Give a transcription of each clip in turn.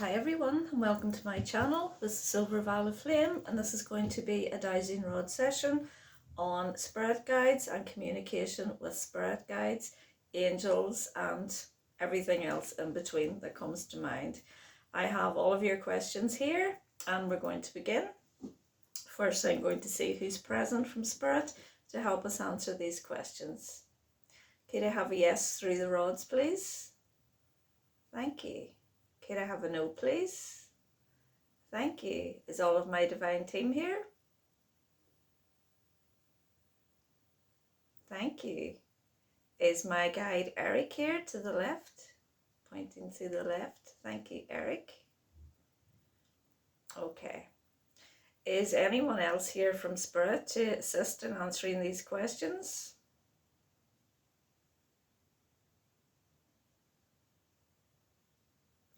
Hi everyone and welcome to my channel. This is Silver Violet Flame and this is going to be a Dowsing Rod session on spirit guides and communication with spirit guides, angels and everything else in between that comes to mind. I have all of your questions here and we're going to begin. First I'm going to see who's present from spirit to help us answer these questions. Could I have a yes through the rods please? Thank you. Could I have a no, please? Thank you. Is all of my divine team here? Thank you. Is my guide Eric here to the left? Pointing to the left. Thank you, Eric. Okay. Is anyone else here from Spirit to assist in answering these questions?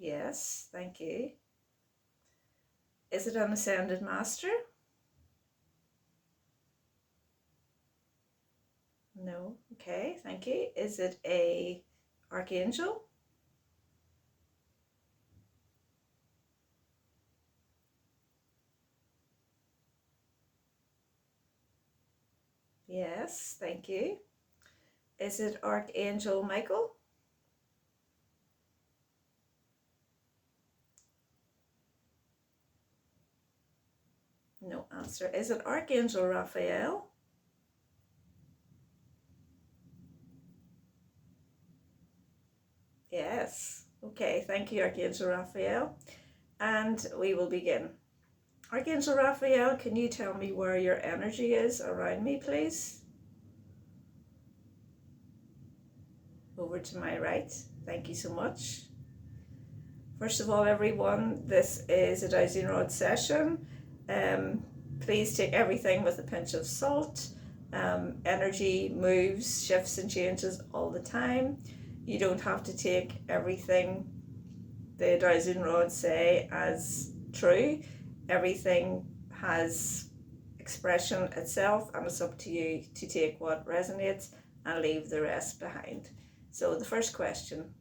Yes, thank you. Is it an Ascended Master? No. Okay, thank you. Is it a Archangel? Yes, thank you. Is it Archangel Michael? No answer. Is it Archangel Raphael? Yes. Okay, thank you, Archangel Raphael. And we will begin. Archangel Raphael, can you tell me where your energy is around me, please? Over to my right. Thank you so much. First of all, everyone, this is a Dowsing Rod session. Please take everything with a pinch of salt. Energy moves, shifts and changes all the time. You don't have to take everything the Dowsing Rods say as true. Everything has expression itself and it's up to you to take what resonates and leave the rest behind. So the first question,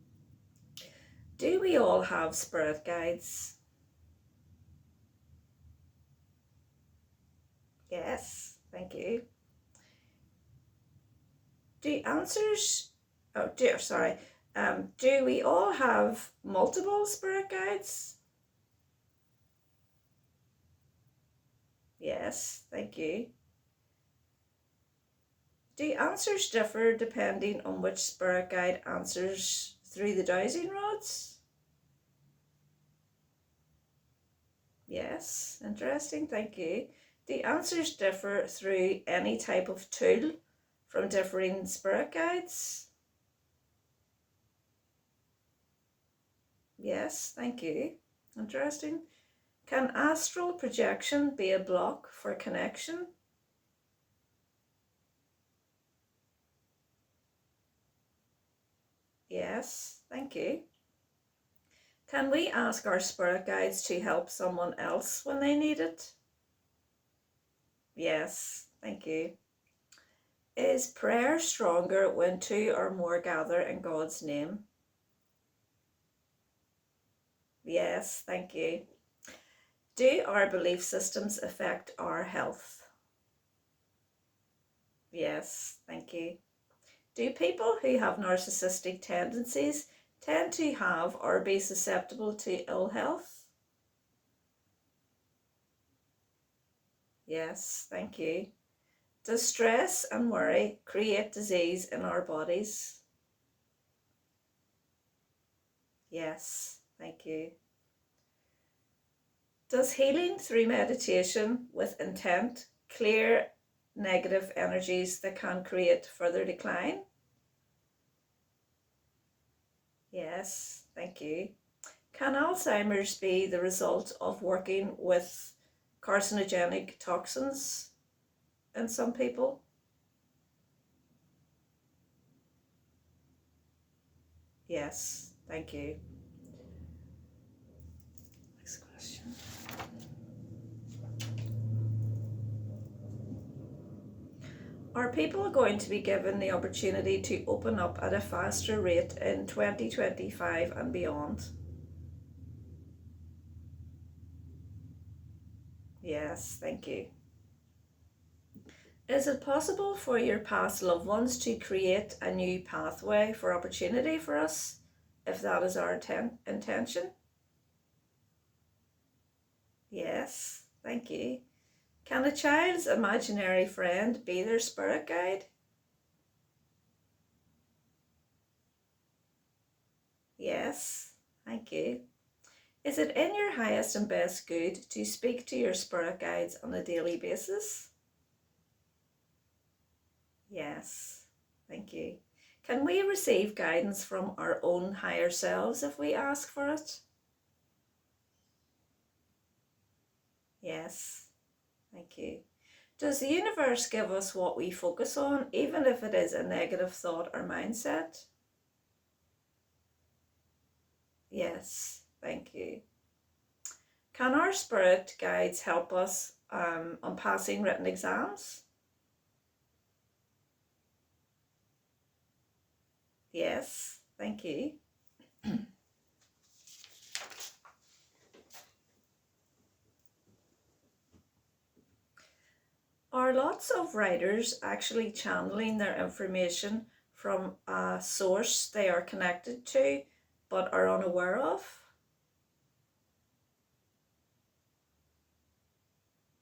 do we all have spirit guides? Yes, thank you. Do we all have multiple spirit guides? Yes, thank you. Do answers differ depending on which spirit guide answers through the Dowsing Rods? Yes, interesting, thank you. Do answers differ through any type of tool from differing spirit guides? Yes, thank you. Interesting. Can astral projection be a block for connection? Yes, thank you. Can we ask our spirit guides to help someone else when they need it? Yes, thank you. Is prayer stronger when two or more gather in God's name? Yes, thank you. Do our belief systems affect our health? Yes, thank you. Do people who have narcissistic tendencies tend to have or be susceptible to ill health? Yes, thank you. Does stress and worry create disease in our bodies? Yes, thank you. Does healing through meditation with intent clear negative energies that can create further decline? Yes, thank you. Can Alzheimer's be the result of working with carcinogenic toxins in some people? Yes, thank you. Next question. Are people going to be given the opportunity to open up at a faster rate in 2025 and beyond? Yes, thank you. Is it possible for your past loved ones to create a new pathway for opportunity for us, if that is our intention? Yes, thank you. Can a child's imaginary friend be their spirit guide? Yes, thank you. Is it in your highest and best good to speak to your spirit guides on a daily basis? Yes, thank you. Can we receive guidance from our own higher selves if we ask for it? Yes, thank you. Does the universe give us what we focus on, even if it is a negative thought or mindset? Yes, thank you. Can our spirit guides help us on passing written exams? Yes, thank you. Are lots of writers actually channeling their information from a source they are connected to but are unaware of?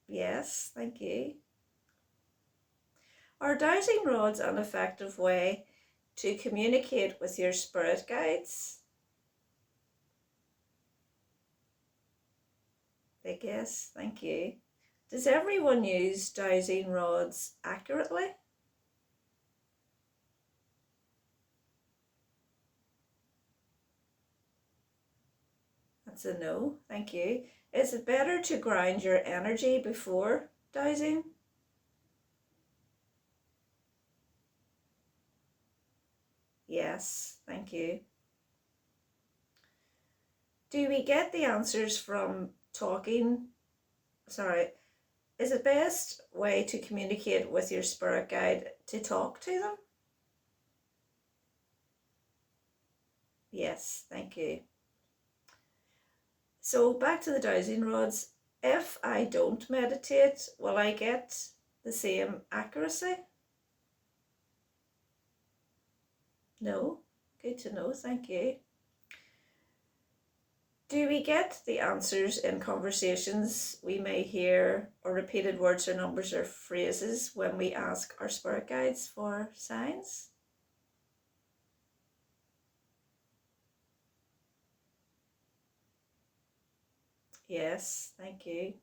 Yes, thank you. Are dowsing rods an effective way to communicate with your spirit guides? Big yes, thank you. Does everyone use dowsing rods accurately? That's a no, thank you. Is it better to ground your energy before dowsing? Yes, thank you. Do we get the answers from talking? Sorry, is it best way to communicate with your spirit guide to talk to them? Yes, thank you. So back to the dowsing rods. If I don't meditate, will I get the same accuracy? No. Good to know, thank you. Do we get the answers in conversations we may hear, or repeated words or numbers or phrases when we ask our spirit guides for signs? Yes, thank you.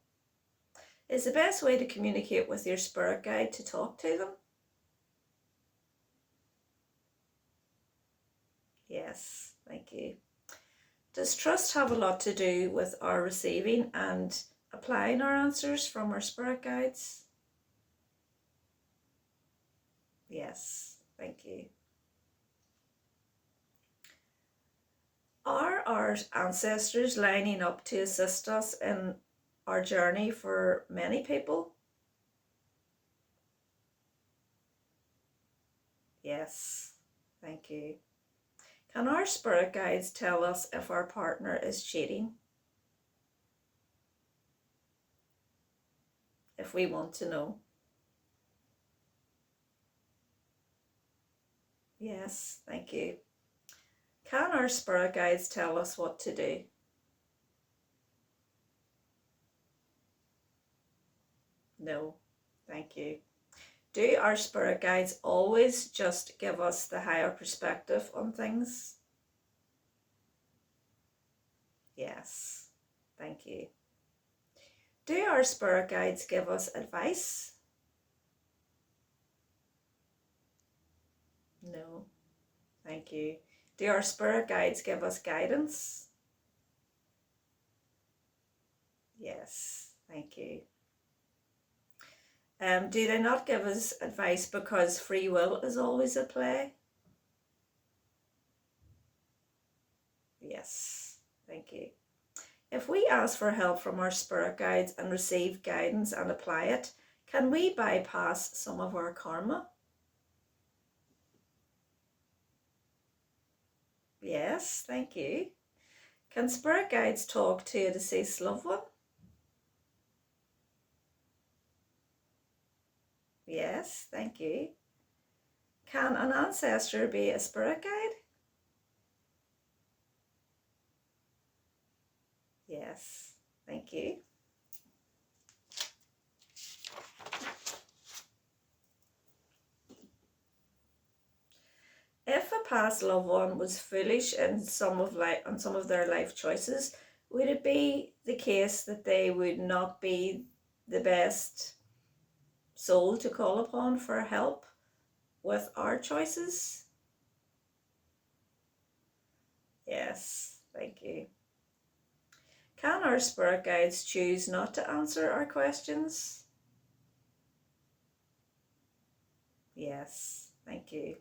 Is the best way to communicate with your spirit guide to talk to them? Yes, thank you. Does trust have a lot to do with our receiving and applying our answers from our spirit guides? Yes, thank you. Are our ancestors lining up to assist us in our journey for many people? Yes, thank you. Can our spirit guides tell us if our partner is cheating? If we want to know. Yes, thank you. Can our spirit guides tell us what to do? No, thank you. Do our spirit guides always just give us the higher perspective on things? Yes, thank you. Do our spirit guides give us advice? No, thank you. Do our spirit guides give us guidance? Yes, thank you. Do they not give us advice because free will is always at play? Yes, thank you. If we ask for help from our spirit guides and receive guidance and apply it, can we bypass some of our karma? Yes, thank you. Can spirit guides talk to a deceased loved one? Yes, thank you. Can an ancestor be a spirit guide? Yes, thank you. If a past loved one was foolish in some of their life choices, would it be the case that they would not be the best soul to call upon for help with our choices? Yes, thank you. Can our spirit guides choose not to answer our questions? Yes, thank you.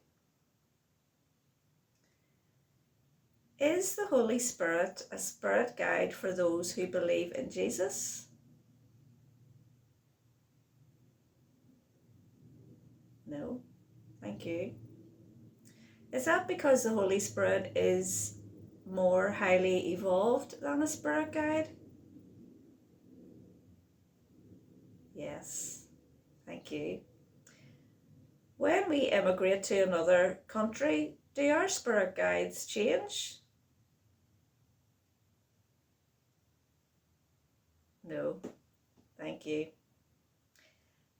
Is the Holy Spirit a spirit guide for those who believe in Jesus? No, thank you. Is that because the Holy Spirit is more highly evolved than a spirit guide? Yes, thank you. When we immigrate to another country, do our spirit guides change? No, thank you.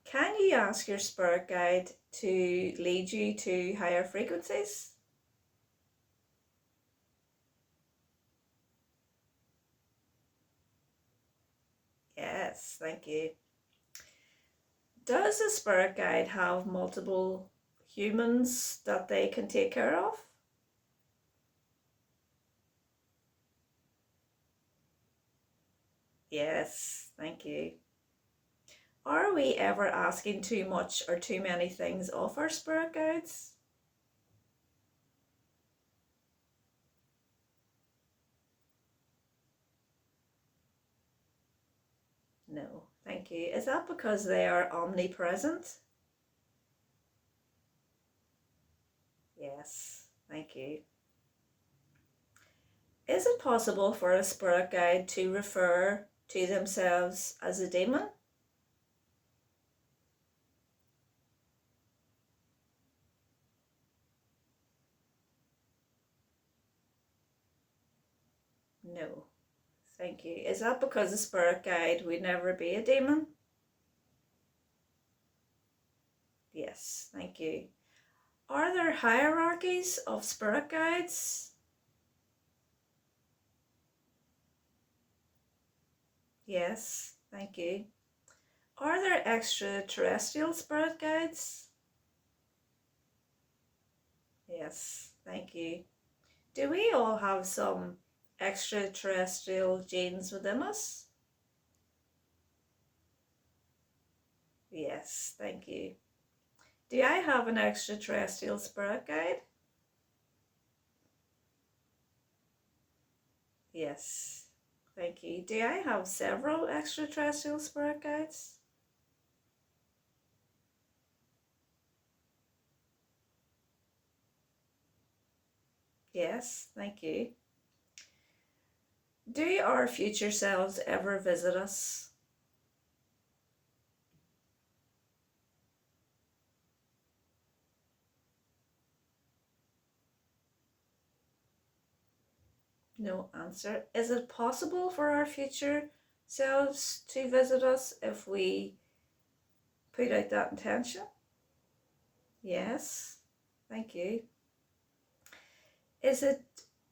Can you ask your spirit guide to lead you to higher frequencies? Yes, thank you. Does a spirit guide have multiple humans that they can take care of? Yes, thank you. Are we ever asking too much or too many things of our spirit guides? No, thank you. Is that because they are omnipresent? Yes, thank you. Is it possible for a spirit guide to refer to themselves as a demon? No, thank you. Is that because a spirit guide would never be a demon? Yes, thank you. Are there hierarchies of spirit guides? Yes, thank you. Are there extraterrestrial spirit guides? Yes, thank you. Do we all have some extraterrestrial genes within us? Yes, thank you. Do I have an extraterrestrial spirit guide? Yes, thank you. Do I have several extraterrestrial spirit guides? Yes, thank you. Do our future selves ever visit us? No answer. Is it possible for our future selves to visit us if we put out that intention? Yes, thank you. Is it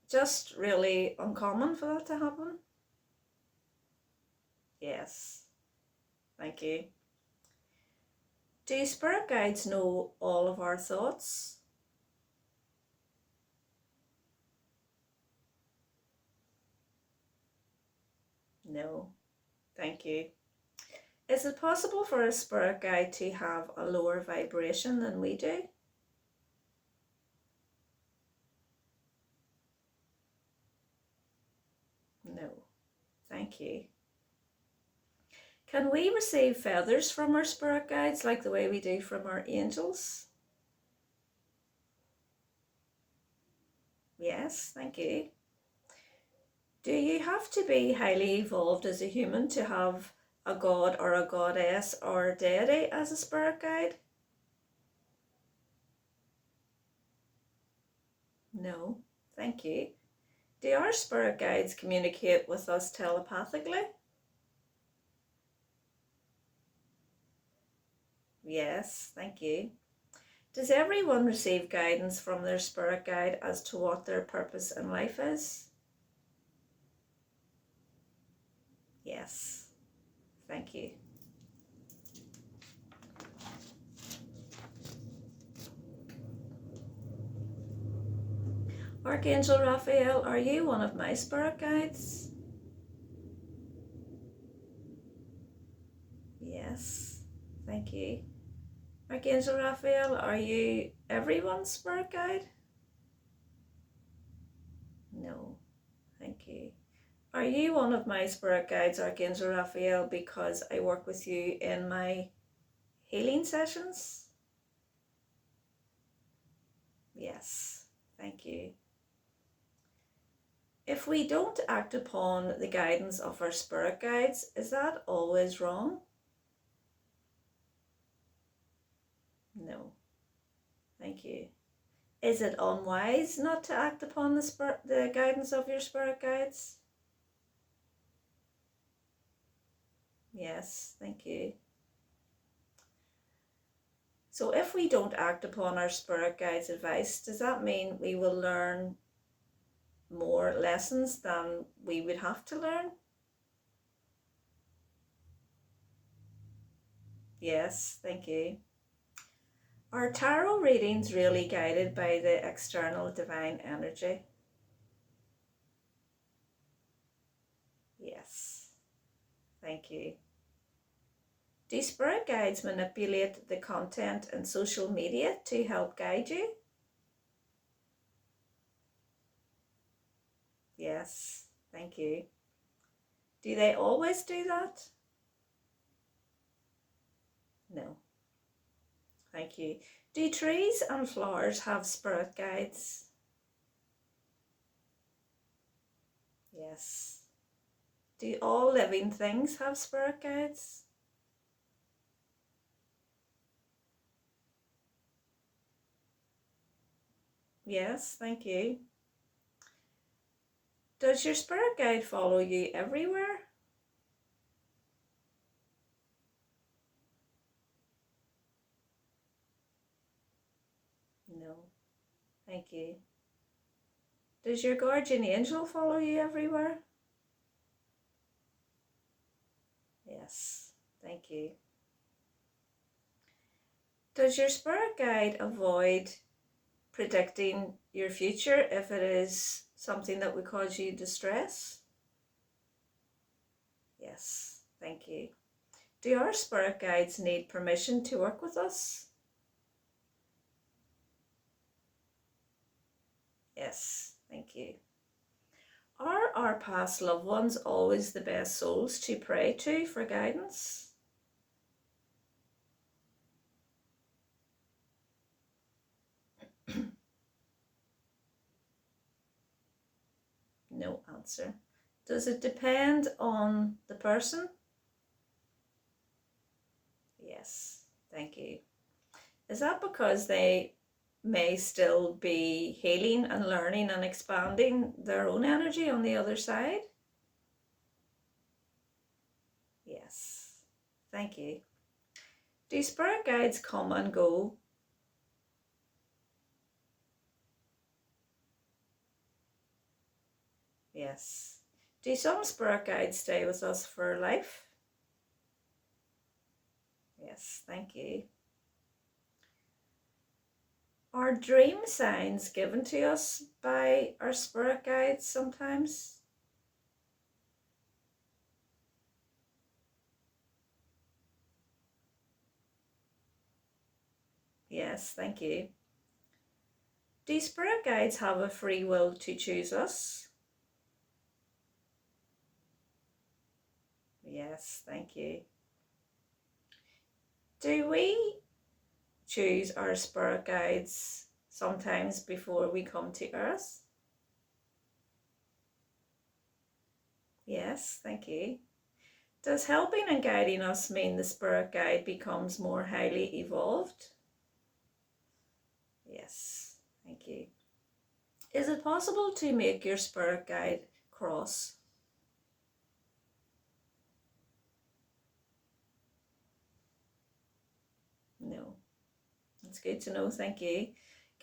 just really uncommon for that to happen? Yes, thank you. Do spirit guides know all of our thoughts? No, thank you. Is it possible for a spirit guide to have a lower vibration than we do? No, thank you. Can we receive feathers from our spirit guides like the way we do from our angels? Yes, thank you. Do you have to be highly evolved as a human to have a god or a goddess or deity as a spirit guide? No, thank you. Do our spirit guides communicate with us telepathically? Yes, thank you. Does everyone receive guidance from their spirit guide as to what their purpose in life is? Yes, thank you. Archangel Raphael, are you one of my spirit guides? Yes, thank you. Archangel Raphael, are you everyone's spirit guide? No, thank you. Are you one of my spirit guides, Archangel Raphael, because I work with you in my healing sessions? Yes, thank you. If we don't act upon the guidance of our spirit guides, is that always wrong? No, thank you. Is it unwise not to act upon the guidance of your spirit guides? Yes, thank you. So if we don't act upon our spirit guides' advice, does that mean we will learn more lessons than we would have to learn? Yes, thank you. Are tarot readings really guided by the external divine energy? Yes, thank you. Do spirit guides manipulate the content in social media to help guide you? Yes, thank you. Do they always do that? No, thank you. Do trees and flowers have spirit guides? Yes. Do all living things have spirit guides? Yes, thank you. Does your spirit guide follow you everywhere? No, thank you. Does your guardian angel follow you everywhere? Yes, thank you. Does your spirit guide avoid predicting your future if it is something that would cause you distress? Yes, thank you. Do our spirit guides need permission to work with us? Yes, thank you. Are our past loved ones always the best souls to pray to for guidance? No answer. Does it depend on the person? Yes, thank you. Is that because they may still be healing and learning and expanding their own energy on the other side? Yes, thank you. Do spirit guides come and go? Yes. Do some spirit guides stay with us for life? Yes, thank you. Are dream signs given to us by our spirit guides sometimes? Yes, thank you. Do spirit guides have a free will to choose us? Yes, thank you. Do we choose our spirit guides sometimes before we come to Earth? Yes, thank you. Does helping and guiding us mean the spirit guide becomes more highly evolved? Yes, thank you. Is it possible to make your spirit guide cross? No. That's good to know, thank you.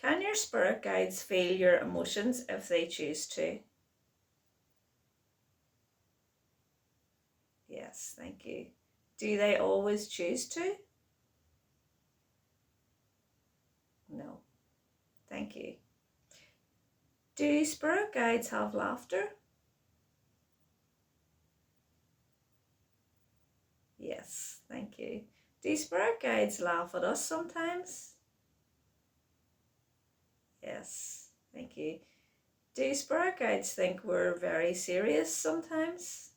Can your spirit guides feel your emotions if they choose to? Yes, thank you. Do they always choose to? No. Thank you. Do spirit guides have laughter? Yes, thank you. Do spirit guides laugh at us sometimes? Yes, thank you. Do spirit guides think we're very serious sometimes?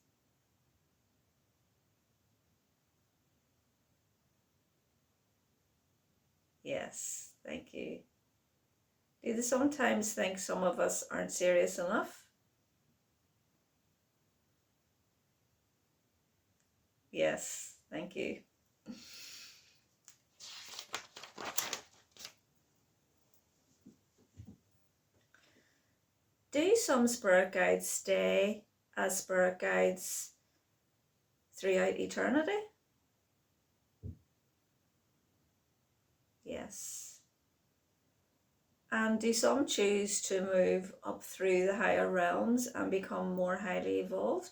Yes, thank you. Do they sometimes think some of us aren't serious enough? Yes, thank you. Do some spirit guides stay as spirit guides throughout eternity? Yes. And do some choose to move up through the higher realms and become more highly evolved?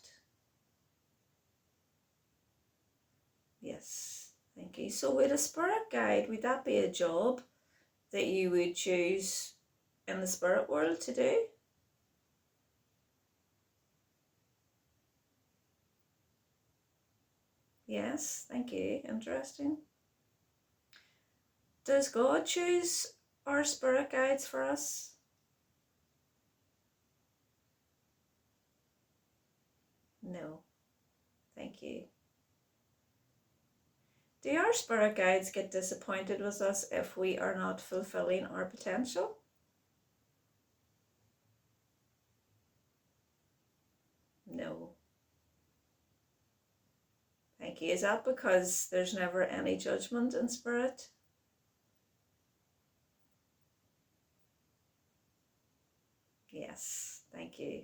Yes, thank you. So with a spirit guide, would that be a job that you would choose in the spirit world to do? Yes, thank you. Interesting. Does God choose our spirit guides for us? No, thank you. Do our spirit guides get disappointed with us if we are not fulfilling our potential? No. Thank you. Is that because there's never any judgment in spirit? Yes, thank you.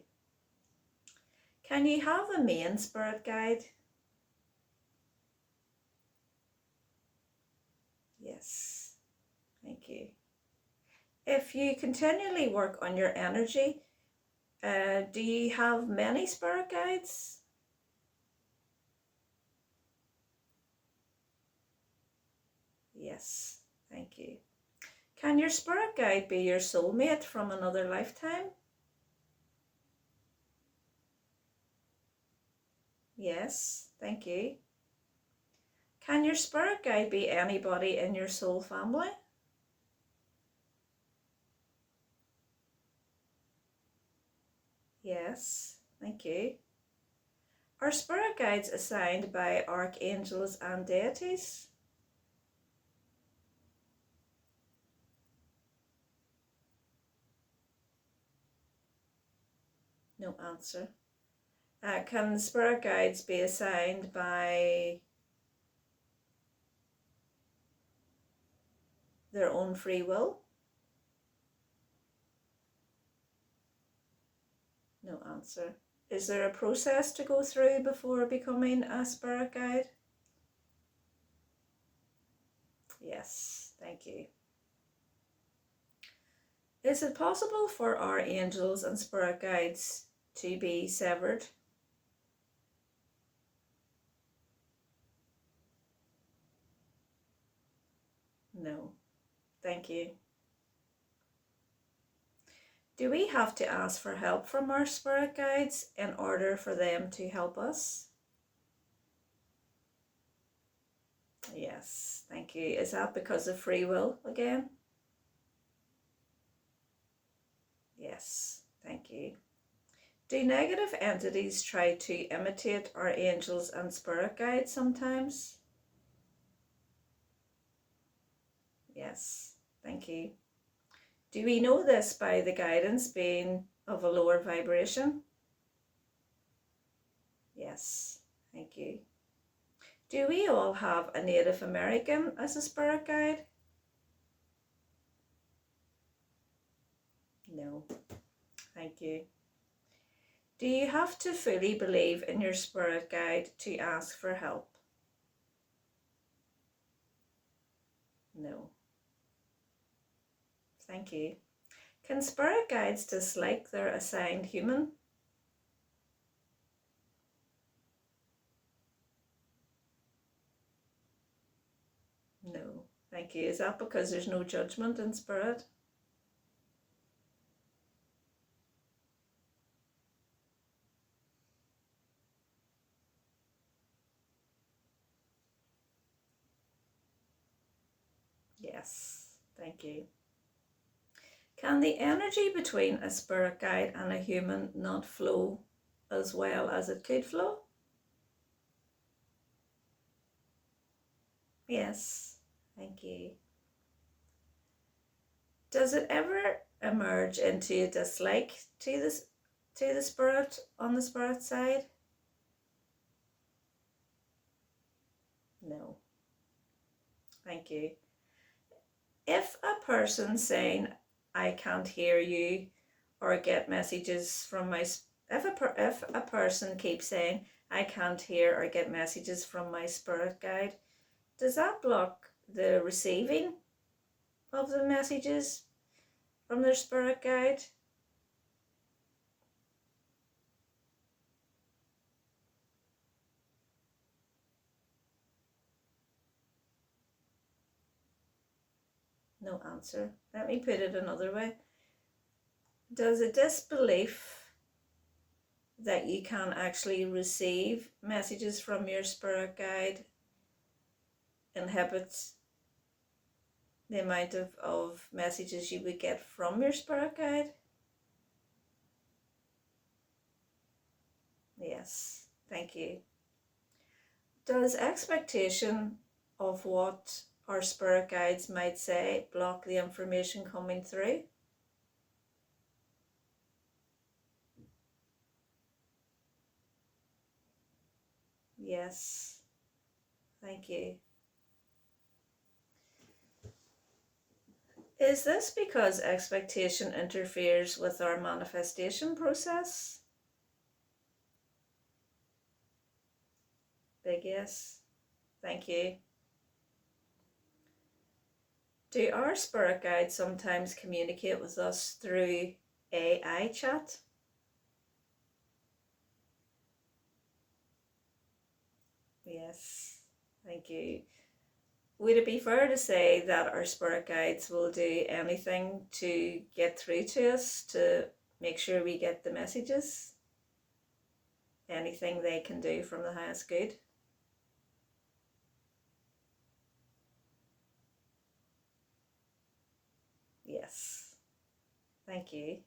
Can you have a main spirit guide? Yes, thank you. If you continually work on your energy, do you have many spirit guides? Yes, thank you. Can your spirit guide be your soulmate from another lifetime? Yes, thank you. Can your spirit guide be anybody in your soul family? Yes, thank you. Are spirit guides assigned by archangels and deities? No answer. Can spirit guides be assigned by their own free will? No answer. Is there a process to go through before becoming a spirit guide? Yes, thank you. Is it possible for our angels and spirit guides to be severed? No, thank you. Do we have to ask for help from our spirit guides in order for them to help us? Yes, thank you. Is that because of free will again? Yes, thank you. Do negative entities try to imitate our angels and spirit guides sometimes? Yes, thank you. Do we know this by the guidance being of a lower vibration? Yes, thank you. Do we all have a Native American as a spirit guide? No. Thank you. Do you have to fully believe in your spirit guide to ask for help? No. Thank you. Can spirit guides dislike their assigned human? No. Thank you. Is that because there's no judgment in spirit? Yes. Thank you. Can the energy between a spirit guide and a human not flow as well as it could flow? Yes. Thank you. Does it ever emerge into a dislike to the spirit on the spirit side? No. Thank you. If a person saying, I can't hear you, or get messages from my, if a person keeps saying, I can't hear or get messages from my spirit guide, does that block the receiving of the messages from their spirit guide? No answer. Let me put it another way. Does a disbelief that you can actually receive messages from your spirit guide inhibit the amount of messages you would get from your spirit guide? Yes, thank you. Does expectation of what our spirit guides might say block the information coming through? Yes, thank you. Is this because expectation interferes with our manifestation process? Big yes. Thank you. Do our spirit guides sometimes communicate with us through AI chat? Yes, thank you. Would it be fair to say that our spirit guides will do anything to get through to us to make sure we get the messages? Anything they can do from the highest good? Yes, thank you.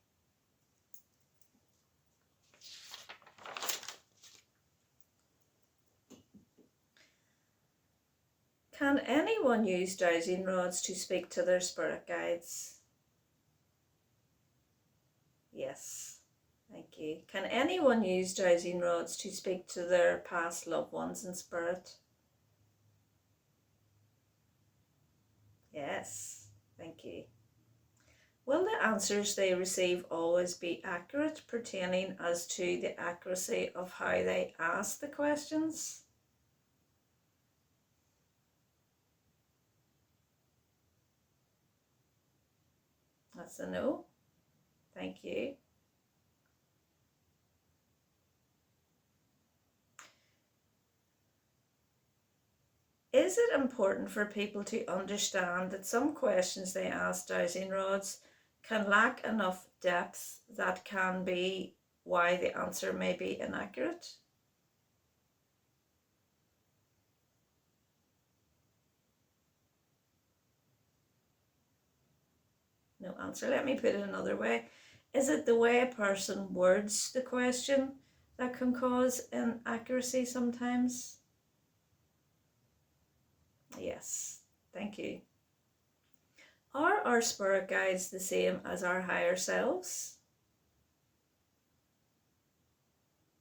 Can anyone use dowsing rods to speak to their spirit guides? Yes, thank you. Can anyone use dowsing rods to speak to their past loved ones in spirit? Yes, thank you. Will the answers they receive always be accurate, pertaining as to the accuracy of how they ask the questions? That's a no. Thank you. Is it important for people to understand that some questions they ask dowsing rods can lack enough depth that can be why the answer may be inaccurate? No answer. Let me put it another way. Is it the way a person words the question that can cause inaccuracy sometimes? Yes, thank you. Are our spirit guides the same as our higher selves?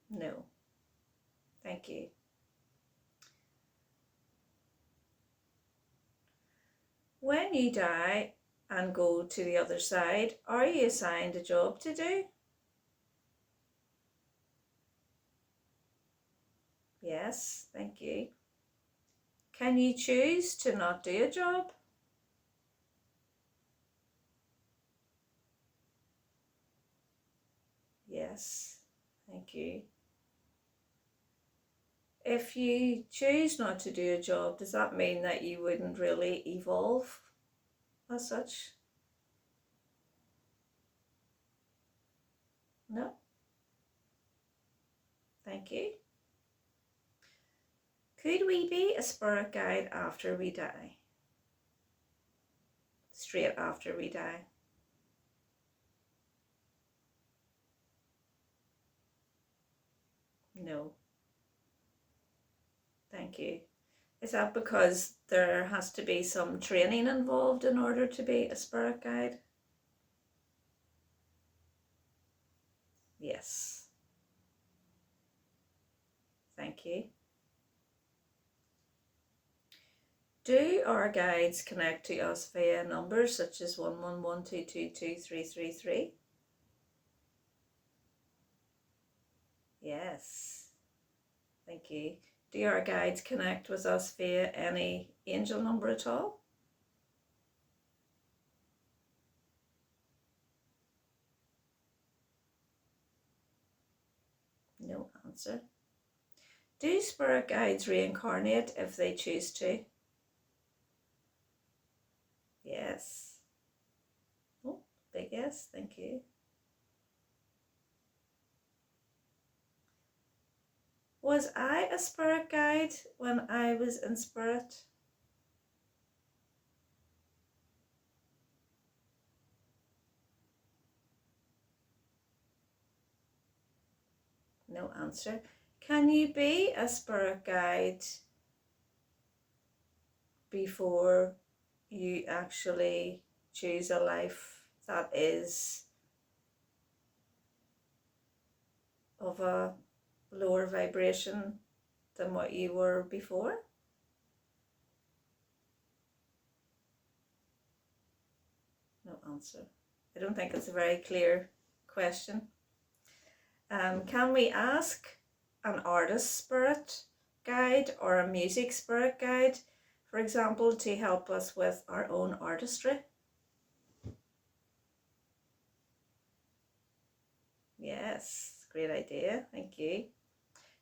No, thank you. When you die and go to the other side, are you assigned a job to do? Yes, thank you. Can you choose to not do a job? Yes, thank you. If you choose not to do a job, does that mean that you wouldn't really evolve as such? No? Thank you. Could we be a spirit guide after we die? Straight after we die? No. Thank you. Is that because there has to be some training involved in order to be a spirit guide? Yes. Thank you. Do our guides connect to us via numbers such as 111222333? Yes. Thank you. Do our guides connect with us via any angel number at all? No answer. Do spirit guides reincarnate if they choose to? Yes. Oh, big yes, thank you. Was I a spirit guide when I was in spirit? No answer. Can you be a spirit guide before you actually choose a life that is of a lower vibration than what you were before? No answer. I don't think it's a very clear question. Can we ask an artist spirit guide or a music spirit guide, for example, to help us with our own artistry? Yes, great idea, thank you.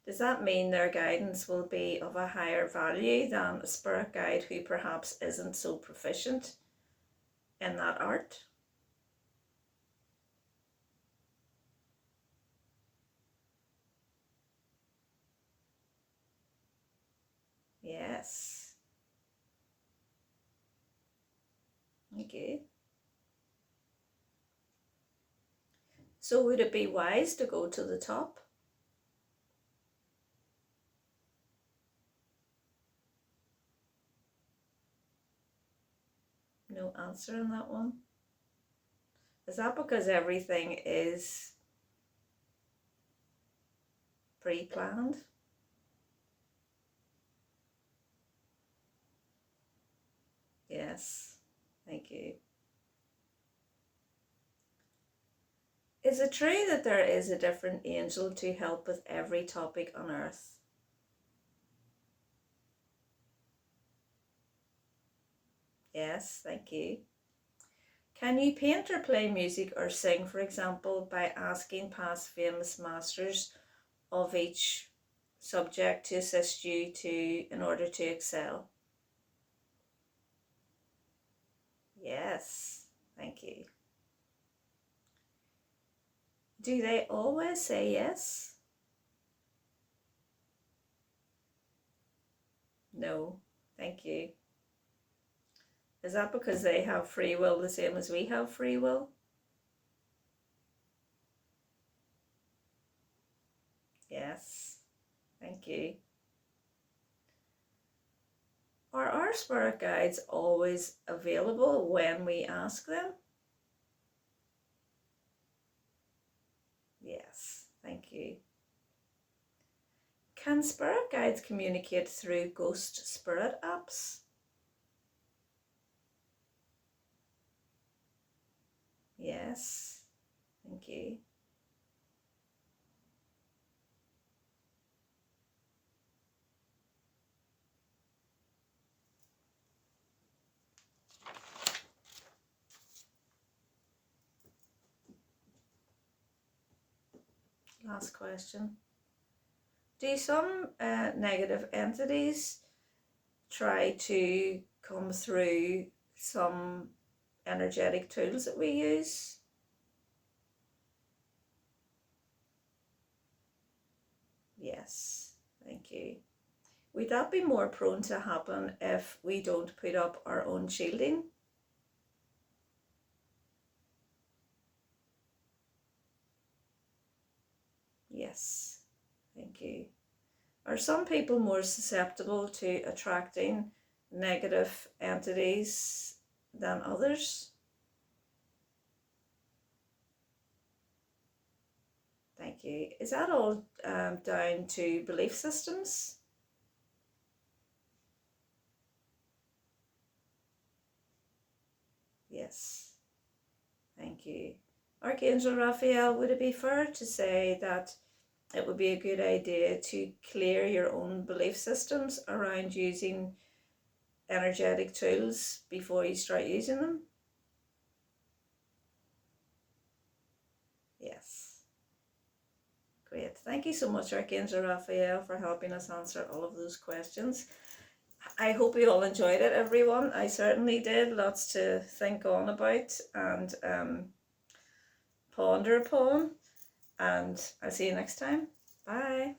Does that mean their guidance will be of a higher value than a spirit guide who perhaps isn't so proficient in that art? Yes. Okay. So would it be wise to go to the top? No answer on that one. Is that because everything is pre-planned? Yes, thank you. Is it true that there is a different angel to help with every topic on earth? Yes, thank you. Can you paint or play music or sing, for example, by asking past famous masters of each subject to assist you in order to excel? Yes, thank you. Do they always say yes? No, thank you. Is that because they have free will the same as we have free will? Yes, thank you. Are our spirit guides always available when we ask them? Yes, thank you. Can spirit guides communicate through ghost spirit apps? Yes, thank you. Last question. Do some negative entities try to come through some energetic tools that we use? Yes, thank you. Would that be more prone to happen if we don't put up our own shielding? Yes, thank you. Are some people more susceptible to attracting negative entities than others? Thank you. Is that all down to belief systems? Yes. Thank you. Archangel Raphael, would it be fair to say that it would be a good idea to clear your own belief systems around using energetic tools before you start using them? Yes. Great. Thank you so much, Archangel Raphael, for helping us answer all of those questions. I hope you all enjoyed it, everyone. I certainly did. Lots to think on about and ponder upon. And I'll see you next time. Bye.